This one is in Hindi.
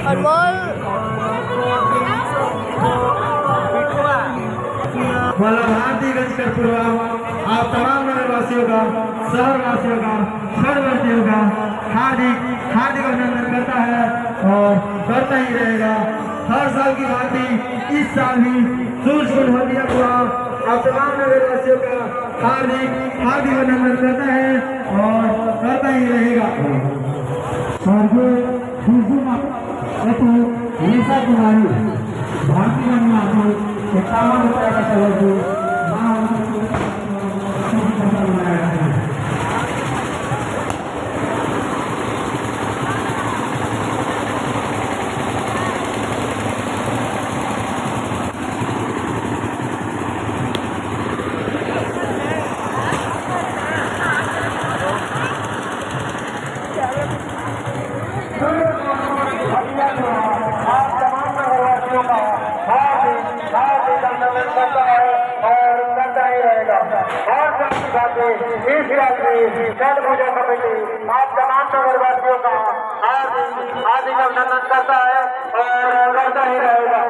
अनमोल भारतीगंज कस्तूरबा आप तमाम नगरवासियों का, शहरवासियों का, शहरवासियों का हार्दिक हार्दिक अभिनंदन करता है और करता ही रहेगा। हर साल की भांति इस साल भी सूरजकुंड हल्दिया को आप तमाम नगरवासियों का हार्दिक हार्दिक अभिनंदन करता है और करता ही रहेगा। निशा कुमारी भारतीय आपको 51 रुपये का चलो छठ पूजा कमेटी आप तमाम नगरवासियों का हार्दिक अभिनंदन करता है और करता ही रहेगा।